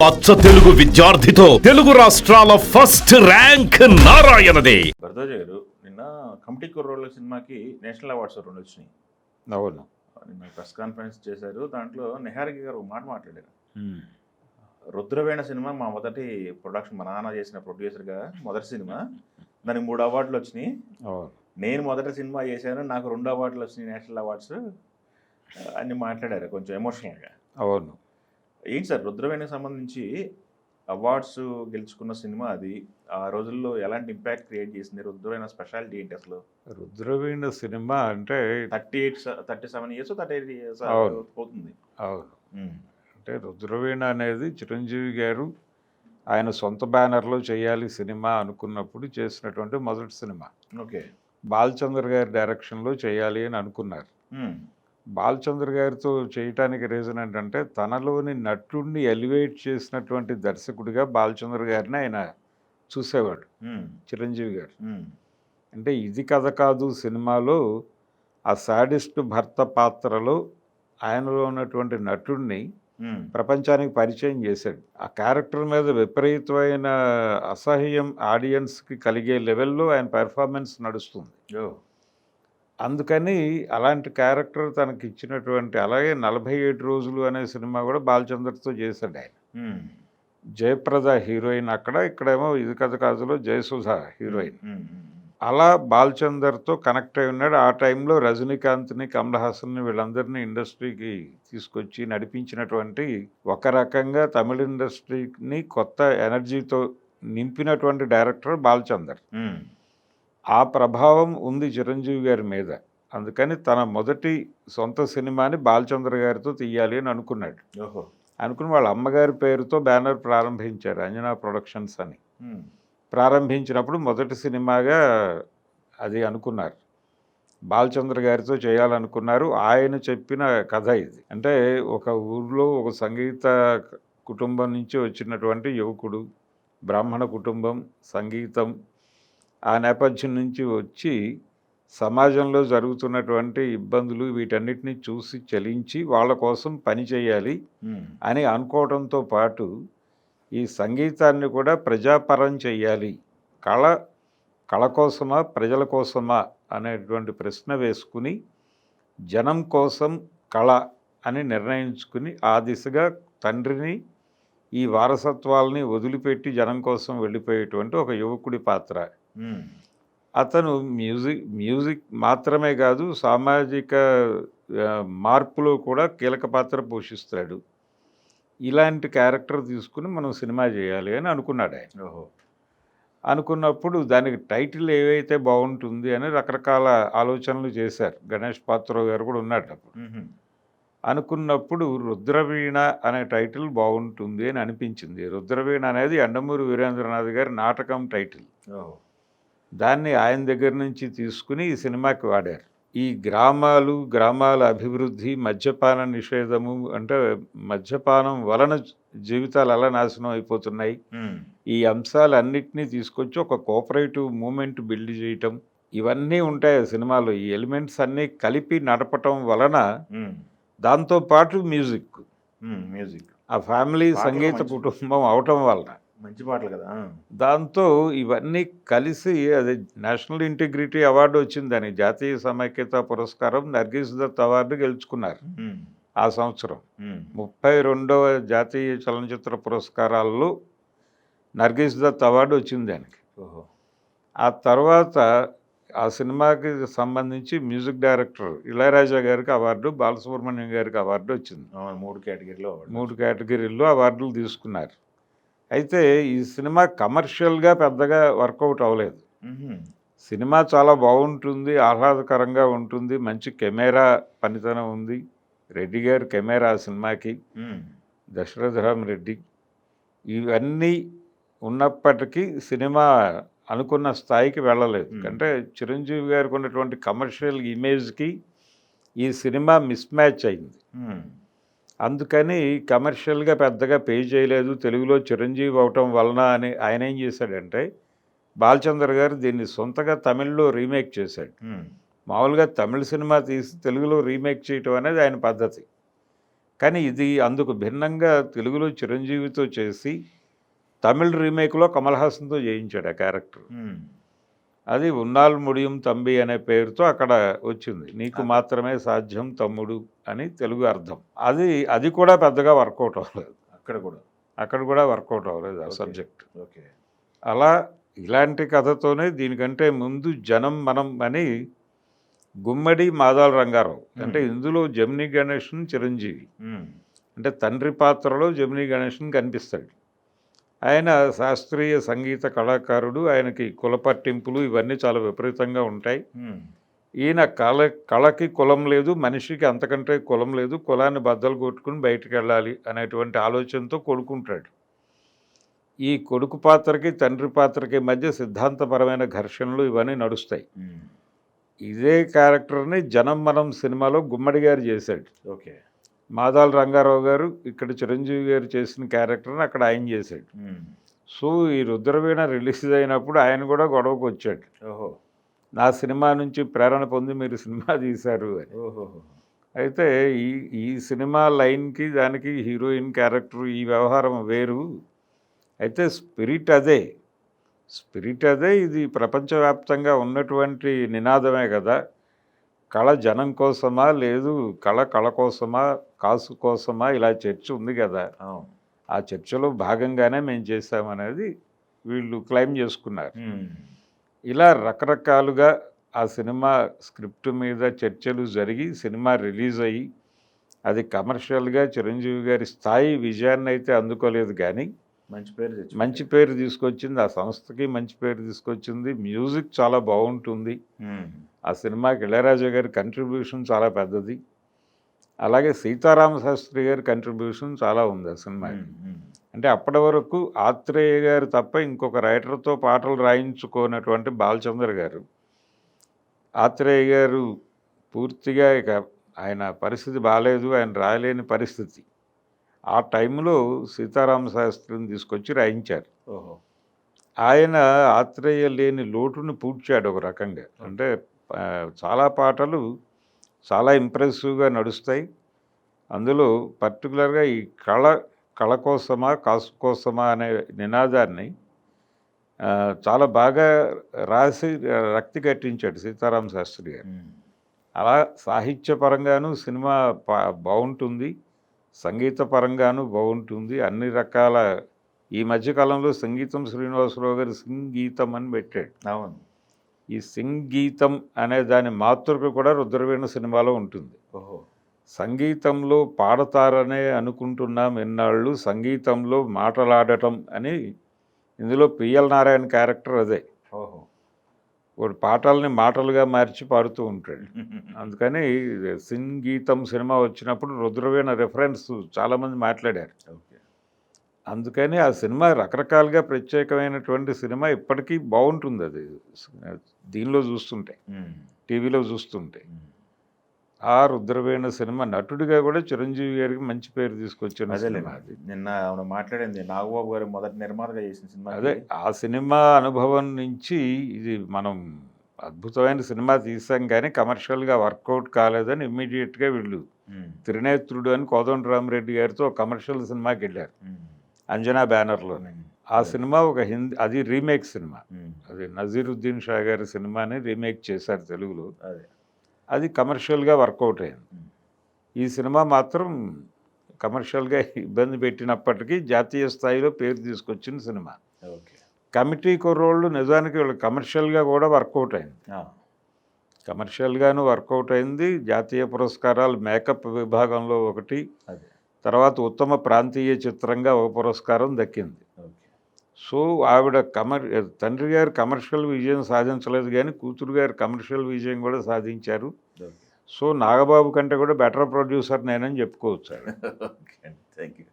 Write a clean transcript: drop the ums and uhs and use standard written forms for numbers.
అచ్చ తెలుగు విద్యార్థితో తెలుగు రాష్ట్రాల first rank నారాయణదే. Bharadwaj గారు నిన్న కమిటీ కుర్రోళ్ళ సినిమాకి నేషనల్ అవార్డ్స్ 2 వచ్చినాయి. అవును. నిన్న ప్రెస్ కాన్ఫరెన్స్ చేశారు. దాంట్లో నిహారిక గారు ఒక మాట మాట్లాడారు. రుద్రవేణ సినిమా మా మొదటి ప్రొడక్షన్, మా నాన్న చేసిన ప్రొడ్యూసర్గా మొదటి సినిమా, దానికి 3 అవార్డులు వచ్చినాయి. నేను మొదటి సినిమా చేశాను, నాకు 2 అవార్డులు వచ్చినాయి, నేషనల్ అవార్డ్స్ అని మాట్లాడారు కొంచెం ఎమోషనల్గా. అవును. ఏంటి సార్ రుద్రవేణకి సంబంధించి అవార్డ్స్ గెలుచుకున్న సినిమా అది, ఆ రోజుల్లో ఎలాంటి ఇంపాక్ట్ క్రియేట్ చేసింది? రుద్రవేణ స్పెషాలిటీ ఏంటి అసలు? రుద్రవీణ సినిమా అంటే 37 ఇయర్స్ 38 ఇయర్స్ అవుతుంది. అవును. అంటే రుద్రవీణ అనేది చిరంజీవి గారు ఆయన సొంత బ్యానర్లో చేయాలి సినిమా అనుకున్నప్పుడు చేసినటువంటి మొదటి సినిమా. ఓకే. బాలచంద్ర గారి డైరెక్షన్లో చేయాలి అని అనుకున్నారు. బాలచంద్ర గారితో చేయటానికి రీజన్ ఏంటంటే తనలోని నటుడిని ఎలివేట్ చేసినటువంటి దర్శకుడిగా బాలచంద్ర గారిని ఆయన చూసేవాడు చిరంజీవి గారు. అంటే ఇది కథ కాదు సినిమాలో ఆ సాడిస్ట్ భర్త పాత్రలో ఆయనలో ఉన్నటువంటి నటుడిని ప్రపంచానికి పరిచయం చేశాడు. ఆ క్యారెక్టర్ మీద విపరీతమైన అసహ్యం ఆడియన్స్కి కలిగే లెవెల్లో ఆయన పెర్ఫార్మెన్స్ నడుస్తుంది. అందుకని అలాంటి క్యారెక్టర్ తనకి ఇచ్చినటువంటి, అలాగే 47 రోజులు అనే సినిమా కూడా బాలచంద్రతో చేశాడు ఆయన. జయప్రద హీరోయిన్ అక్కడ, ఇక్కడేమో ఇది కథ కాదులో జయసుధ హీరోయిన్. అలా బాలచందర్తో కనెక్ట్ అయి ఉన్నాడు. ఆ టైంలో రజనీకాంత్ని, కమల్ హాసన్ని వీళ్ళందరినీ ఇండస్ట్రీకి తీసుకొచ్చి నడిపించినటువంటి, ఒక రకంగా తమిళ ఇండస్ట్రీని కొత్త ఎనర్జీతో నింపినటువంటి డైరెక్టర్ బాలచందర్. ఆ ప్రభావం ఉంది చిరంజీవి గారి మీద. అందుకని తన మొదటి సొంత సినిమాని బాలచంద్ర గారితో తీయాలి అని అనుకున్నాడు. అనుకుని వాళ్ళ అమ్మగారి పేరుతో బ్యానర్ ప్రారంభించారు, అంజనా ప్రొడక్షన్స్ అని. ప్రారంభించినప్పుడు మొదటి సినిమాగా అది అనుకున్నారు, బాలచంద్ర గారితో చేయాలనుకున్నారు. ఆయన చెప్పిన కథ ఇది. అంటే ఒక ఊర్లో ఒక సంగీత కుటుంబం నుంచి వచ్చినటువంటి యువకుడు, బ్రాహ్మణ కుటుంబం, సంగీతం, ఆ నేపథ్యం నుంచి వచ్చి సమాజంలో జరుగుతున్నటువంటి ఇబ్బందులు వీటన్నిటిని చూసి చలించి వాళ్ళ కోసం పని చేయాలి అని అనుకోవడంతో పాటు ఈ సంగీతాన్ని కూడా ప్రజాపరం చేయాలి, కళ కోసమా ప్రజల కోసమా అనేటువంటి ప్రశ్న వేసుకుని జనం కోసం కళ అని నిర్ణయించుకుని ఆ దిశగా తండ్రిని, ఈ వారసత్వాలని వదిలిపెట్టి జనం కోసం వెళ్ళిపోయేటువంటి ఒక యువకుడి పాత్ర. అతను మ్యూజిక్ మాత్రమే కాదు, సామాజిక మార్పులో కూడా కీలక పాత్ర పోషిస్తాడు. ఇలాంటి క్యారెక్టర్ తీసుకుని మనం సినిమా చేయాలి అని అనుకున్నాడు ఆయన. అనుకున్నప్పుడు దానికి టైటిల్ ఏవైతే బాగుంటుంది అని రకరకాల ఆలోచనలు చేశారు. గణేష్ పాత్రరావు గారు కూడా ఉన్నాడు అప్పుడు. అనుకున్నప్పుడు రుద్రవీణ అనే టైటిల్ బాగుంటుంది అని అనిపించింది. రుద్రవీణ అనేది యండమూరి వీరేంద్రనాథ్ గారి నాటకం టైటిల్. దాన్ని ఆయన దగ్గర నుంచి తీసుకుని ఈ సినిమాకి వాడారు. ఈ గ్రామాల అభివృద్ధి, మద్యపాన నిషేధము, అంటే మద్యపానం వలన జీవితాలు ఎలా నాశనం అయిపోతున్నాయి, ఈ అంశాలన్నిటినీ తీసుకొచ్చి ఒక కోఆపరేటివ్ మూమెంట్ బిల్డ్ చేయటం, ఇవన్నీ ఉంటాయి సినిమాలో. ఈ ఎలిమెంట్స్ అన్నీ కలిపి నడపటం వలన, దాంతోపాటు మ్యూజిక్, ఆ ఫ్యామిలీ సంగీత కుటుంబం అవటం వలన మంచి పాటలు కదా, దాంతో ఇవన్నీ కలిసి అది నేషనల్ ఇంటిగ్రిటీ అవార్డు వచ్చింది. దానికి జాతీయ సమైక్యత పురస్కారం, నర్గీస్ దత్ అవార్డు గెలుచుకున్నారు ఆ సంవత్సరం. 32వ జాతీయ చలనచిత్ర పురస్కారాల్లో నర్గీస్ దత్ అవార్డు వచ్చింది దానికి. ఆ తర్వాత ఆ సినిమాకి సంబంధించి మ్యూజిక్ డైరెక్టర్ ఇళయరాజా గారికి అవార్డు, బాలసుబ్రహ్మణ్యం గారికి అవార్డు వచ్చింది. 3 కేటగిరీల్లో అవార్డులు తీసుకున్నారు. అయితే ఈ సినిమా కమర్షియల్గా పెద్దగా వర్కౌట్ అవ్వలేదు. సినిమా చాలా బాగుంటుంది, ఆహ్లాదకరంగా ఉంటుంది, మంచి కెమెరా పనితనం ఉంది. రెడ్డి గారు కెమెరా ఆ సినిమాకి, దశరథరామ్ రెడ్డి, ఇవన్నీ ఉన్నప్పటికీ సినిమా అనుకున్న స్థాయికి వెళ్ళలేదు. అంటే చిరంజీవి గారికి ఉన్నటువంటి కమర్షియల్ ఇమేజ్కి ఈ సినిమా మిస్ మ్యాచ్ అయింది. అందుకని కమర్షియల్గా పెద్దగా పే చేయలేదు. తెలుగులో చిరంజీవి అవటం వలన అని ఆయన ఏం చేశాడంటే, బాలచంద్ర గారు దీన్ని సొంతగా తమిళ్లో రీమేక్ చేశాడు. మామూలుగా తమిళ సినిమా తీసి తెలుగులో రీమేక్ చేయటం అనేది ఆయన పద్ధతి. కానీ ఇది అందుకు భిన్నంగా తెలుగులో చిరంజీవితో చేసి తమిళ్ రీమేక్లో కమల్ హాసన్తో చేయించాడు ఆ క్యారెక్టర్. అది ఉన్నాల్ ముడియం తంబి అనే పేరుతో అక్కడ వచ్చింది. నీకు మాత్రమే సాధ్యం తమ్ముడు అని తెలుగు అర్థం. అది కూడా పెద్దగా వర్కౌట్ అవ్వలేదు. అక్కడ కూడా వర్కౌట్ అవ్వలేదు ఆ సబ్జెక్ట్. ఓకే. అలా ఇలాంటి కథతోనే దీనికంటే ముందు జనం మనం అని గుమ్మడి మాదాల రంగారావు, అంటే ఇందులో జమినీ గణేషన్ చిరంజీవి, అంటే తండ్రి పాత్రలో జమినీ గణేషన్ కనిపిస్తాడు. ఆయన శాస్త్రీయ సంగీత కళాకారుడు, ఆయనకి కుల పట్టింపులు ఇవన్నీ చాలా విపరీతంగా ఉంటాయి. ఈయన కళకి కులం లేదు, మనిషికి అంతకంటే కులం లేదు, కులాన్ని బద్దలు కొట్టుకుని బయటికి వెళ్ళాలి అనేటువంటి ఆలోచనతో కొడుకుంటాడు. ఈ కొడుకు పాత్రకి తండ్రి పాత్రకి మధ్య సిద్ధాంతపరమైన ఘర్షణలు ఇవన్నీ నడుస్తాయి. ఇదే క్యారెక్టర్ని జనం మనం సినిమాలో గుమ్మడి గారు చేశాడు. ఓకే. మాదాల రంగారావు గారు ఇక్కడ చిరంజీవి గారు చేసిన క్యారెక్టర్ని అక్కడ ఆయన చేశాడు. సో ఈ రుద్రవీణ రిలీజ్ అయినప్పుడు ఆయన కూడా గొడవకు వచ్చాడు. ఓహో. నా సినిమా నుంచి ప్రేరణ పొంది మీరు సినిమా తీశారు అని. అయితే ఈ సినిమా లైన్కి దానికి హీరోయిన్ క్యారెక్టర్ ఈ వ్యవహారం వేరు. అయితే స్పిరిట్ అదే. ఇది ప్రపంచవ్యాప్తంగా ఉన్నటువంటి నినాదమే కదా. కళ జనం కోసమా, లేదు కళ కోసమా, కాసు కోసమా, ఇలా చర్చ ఉంది కదా. ఆ చర్చలో భాగంగానే మేము చేసామనేది వీళ్ళు క్లెయిమ్ చేసుకున్నారు. ఇలా రకరకాలుగా ఆ సినిమా స్క్రిప్ట్ మీద చర్చలు జరిగి సినిమా రిలీజ్ అయ్యి అది కమర్షియల్గా చిరంజీవి గారి స్థాయి విజయాన్ని అయితే అందుకోలేదు, కానీ మంచి పేరు తీసుకొచ్చింది. ఆ సంస్థకి మంచి పేరు తీసుకొచ్చింది. మ్యూజిక్ చాలా బాగుంటుంది. ఆ సినిమాకి ఇళయరాజా గారి కంట్రిబ్యూషన్ చాలా పెద్దది. అలాగే సీతారామ శాస్త్రి గారి కంట్రిబ్యూషన్ చాలా ఉంది ఆ సినిమాకి. అంటే అప్పటి వరకు ఆత్రేయ గారు తప్ప ఇంకొక రైటర్తో పాటలు రాయించుకోనటువంటి బాలచంద్ర గారు, ఆత్రేయ గారు పూర్తిగా ఇక ఆయన పరిస్థితి బాగాలేదు, ఆయన రాయలేని పరిస్థితి. ఆ టైంలో సీతారామ శాస్త్రిని తీసుకొచ్చి రాయించారు. ఆయన ఆత్రేయ లేని లోటుని పూడ్చాడు ఒక రకంగా. అంటే చాలా పాటలు చాలా ఇంప్రెసివ్గా నడుస్తాయి. అందులో పర్టికులర్గా ఈ కళ కోసమా కాసు కోసమా అనే నినాదాన్ని చాలా బాగా రాసి రక్తి కట్టించాడు సీతారామ శాస్త్రి గారు. అలా సాహిత్యపరంగాను సినిమా బాగుంటుంది, సంగీత పరంగాను బాగుంటుంది. అన్ని రకాల ఈ మధ్యకాలంలో సంగీతం శ్రీనివాసరావు గారు సంగీతం అని పెట్టాడు. అవును. ఈ సంగీతం అనే దాని మాతృక కూడా రుద్రవీణ సినిమాలో ఉంటుంది. సంగీతంలో పాడతారనే అనుకుంటున్నాం ఎన్నాళ్ళు, సంగీతంలో మాటలాడటం అని. ఇందులో పిఎల్ నారాయణ క్యారెక్టర్ అదే. వాడు పాటల్ని మాటలుగా మార్చి పాడుతూ ఉంటాడు. అందుకని సంగీతం సినిమా వచ్చినప్పుడు రుద్రవీణ రెఫరెన్స్ చాలామంది మాట్లాడారు. అందుకని ఆ సినిమా రకరకాలుగా ప్రత్యేకమైనటువంటి సినిమా, ఇప్పటికీ బాగుంటుంది. అది దీనిలో చూస్తుంటే, టీవీలో చూస్తుంటే. ఆ రుద్రవీణ సినిమా నటుడిగా కూడా చిరంజీవి గారికి మంచి పేరు తీసుకొచ్చిన సినిమా అది. నిన్న మాట్లాడింది నాగబాబు గారు మొదటి నిర్మాతగా చేసిన సినిమా అదే. ఆ సినిమా అనుభవం నుంచి ఇది మనం అద్భుతమైన సినిమా తీసాం, కానీ కమర్షియల్గా వర్కౌట్ కాలేదని ఇమ్మీడియట్గా వీళ్ళు త్రినేత్రుడు అని కోదండరామరెడ్డి గారితో కమర్షియల్ సినిమాకి వెళ్ళారు, అంజనా బ్యానర్లో. ఆ సినిమా ఒక అది రీమేక్ సినిమా. అది నజీరుద్దీన్ షా గారి సినిమాని రీమేక్ చేశారు తెలుగులో. అది కమర్షియల్గా వర్కౌట్ అయింది. ఈ సినిమా మాత్రం కమర్షియల్గా ఇబ్బంది పెట్టినప్పటికీ జాతీయ స్థాయిలో పేరు తీసుకొచ్చిన సినిమా. కమిటీ కుర్రోళ్ళు నిజానికి వీళ్ళు కమర్షియల్గా కూడా వర్కౌట్ అయింది. కమర్షియల్గాను వర్కౌట్ అయింది. జాతీయ పురస్కారాలు మేకప్ విభాగంలో ఒకటి, తర్వాత ఉత్తమ ప్రాంతీయ చిత్రంగా ఒక పురస్కారం దక్కింది. సో ఆవిడ తండ్రి గారు కమర్షియల్ విజయం సాధించలేదు, కానీ కూతురు గారు కమర్షియల్ విజయం కూడా సాధించారు. సో నాగబాబు కంటే కూడా బెటర్ ప్రొడ్యూసర్ నేనని చెప్పుకోవచ్చు. Thank you.